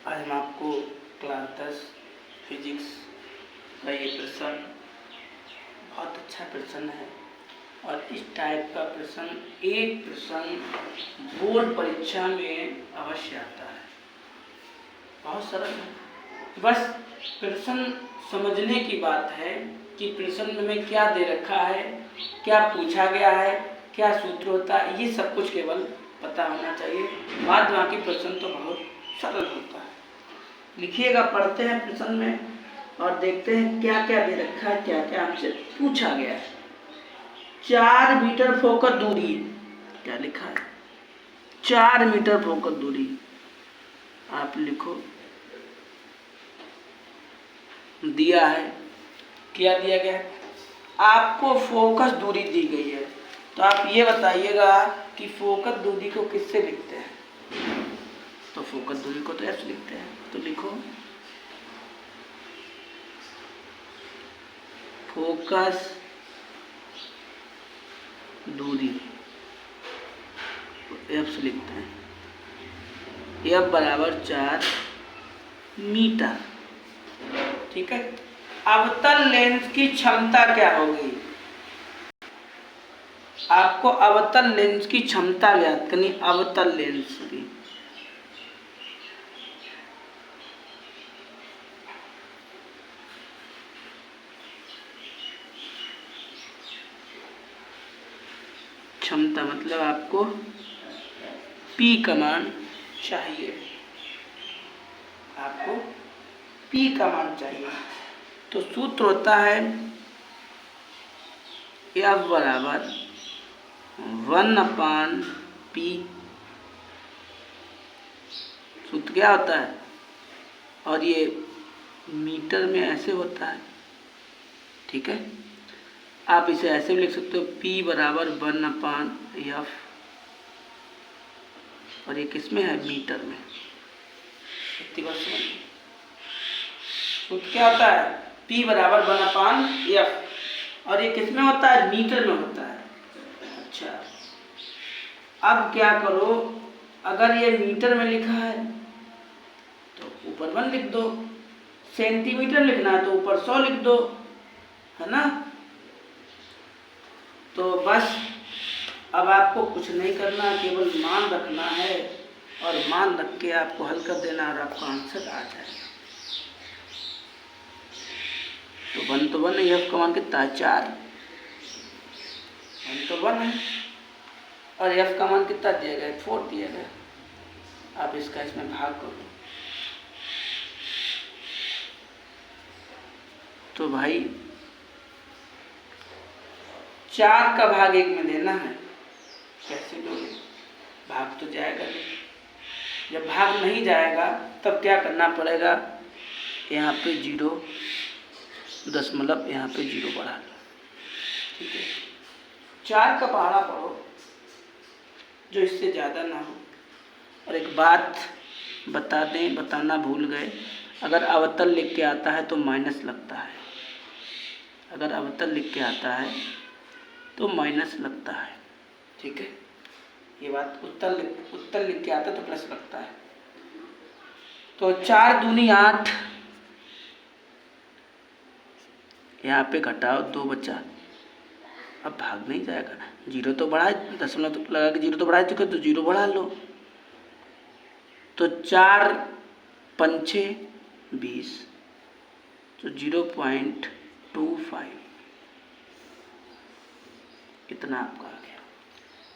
आज हम आपको क्लास 10 फिजिक्स का ये प्रश्न बहुत अच्छा प्रश्न है और इस टाइप का प्रश्न एक प्रश्न बोर्ड परीक्षा में अवश्य आता है। बहुत सरल है, बस प्रश्न समझने की बात है कि प्रश्न में क्या दे रखा है, क्या पूछा गया है, क्या सूत्र होता है, ये सब कुछ केवल पता होना चाहिए। बाद बाकी प्रश्न तो बहुत सरल होता है। लिखिएगा, पढ़ते हैं प्रश्न में और देखते हैं क्या क्या दे रखा है, क्या क्या हमसे पूछा गया है। 4 मीटर फोकस दूरी, क्या लिखा है? 4 मीटर फोकस दूरी आप लिखो, दिया है। क्या दिया गया है? आपको फोकस दूरी दी गई है, तो आप ये बताइएगा कि फोकस दूरी को किससे लिखते हैं? तो फोकस दूरी को तो ऐसे लिखते हैं, तो लिखो फोकस दूरी एफ से लिखते हैं, एफ बराबर 4 मीटर। ठीक है। अवतल लेंस की क्षमता क्या होगी? आपको अवतल लेंस की क्षमता ज्ञात करनी। अवतल लेंस की क्षमता मतलब आपको P का मान चाहिए, आपको P का मान चाहिए। तो सूत्र होता है F बराबर 1/P। सूत्र क्या होता है? और ये मीटर में ऐसे होता है। ठीक है, आप इसे ऐसे भी लिख सकते हो, P बराबर 1/F, और ये किसमें है? मीटर में। इतनी बात समझ। सूत्र क्या होता है? P बराबर 1/F, और ये किसमें होता है? मीटर में होता है। अच्छा, अब क्या करो, अगर ये मीटर में लिखा है तो ऊपर 1 लिख दो, सेंटीमीटर लिखना है तो ऊपर 100 लिख दो, है ना? तो बस अब आपको कुछ नहीं करना, केवल मान रखना है और मान रख के आपको हल कर देना और आपका आंसर आ जाएगा। तो 1 तो 1 है, एफ का मान कितना है? 4। 1 तो 1 है और एफ का मान कितना दिया गया? 4 दिया गया। आप इसका इसमें भाग करो तो भाई 4 का भाग 1 में देना है। कैसे लोगे? भाग तो जाएगा नहीं। जब भाग नहीं जाएगा तब क्या करना पड़ेगा? यहाँ पे 0 दशमलव, यहाँ पे 0 बढ़ा लो। ठीक है, 4 का पहाड़ा पढ़ो जो इससे ज़्यादा ना हो। और एक बात बता दें, बताना भूल गए, अगर अवतल लिख के आता है तो माइनस लगता है। अगर अवतल लिख के आता है तो माइनस लगता है। ठीक है, ये बात। उत्तल लिख के आता है तो प्लस लगता है। तो 4 दूनी 8, यहाँ पे घटाओ 2 बचा। अब भाग नहीं जाएगा, 0 तो बढ़ा, दशमलव तो लगा के 0 तो बढ़ा चुके, तो 0 बढ़ा लो। तो 4 पंचे 20, तो 0.25 कितना आपका आ गया।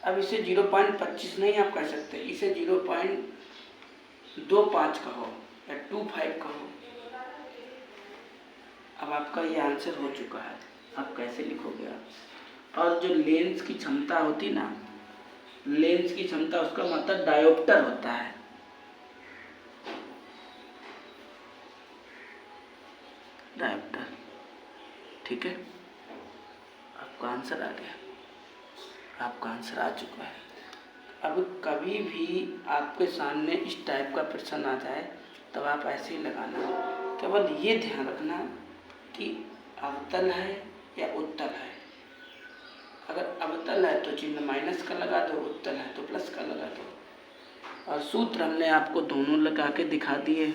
अब इसे 0.25 नहीं आप कह सकते, इसे 0.25 कहो या 25 कहो। अब आपका ये आंसर हो चुका है। अब कैसे लिखोगे आप? और जो लेंस की क्षमता होती ना, लेंस की क्षमता, उसका मतलब डायोप्टर होता है। डायोप्टर। ठीक है, आपका आंसर आ गया, आपका आंसर आ चुका है। अब कभी भी आपके सामने इस टाइप का प्रश्न आ जाए तब आप ऐसे ही लगाना। केवल ये ध्यान रखना कि अवतल है या उत्तल है। अगर अवतल है तो चिन्ह माइनस का लगा दो, उत्तल है तो प्लस का लगा दो। और सूत्र हमने आपको दोनों लगा के दिखा दिए।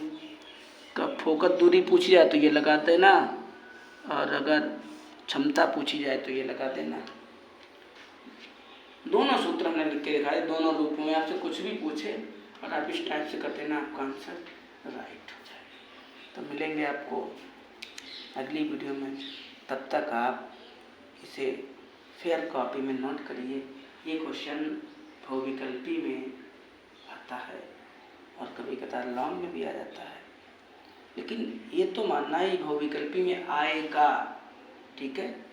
कब फोकस दूरी पूछी जाए तो ये लगा देना, और अगर क्षमता पूछी जाए तो ये लगा देना। दोनों सूत्र हमने लिख के दिखाए, दोनों रूप में आपसे कुछ भी पूछे और आप इस टाइप से कर देना, आपका आंसर राइट हो जाएगा। तो मिलेंगे आपको अगली वीडियो में, तब तक आप इसे फेयर कॉपी में नोट करिए। ये क्वेश्चन बहुविकल्पी में आता है और कभी कभार लॉन्ग में भी आ जाता है, लेकिन ये तो मानना ही बहुविकल्पी में आएगा, ठीक है।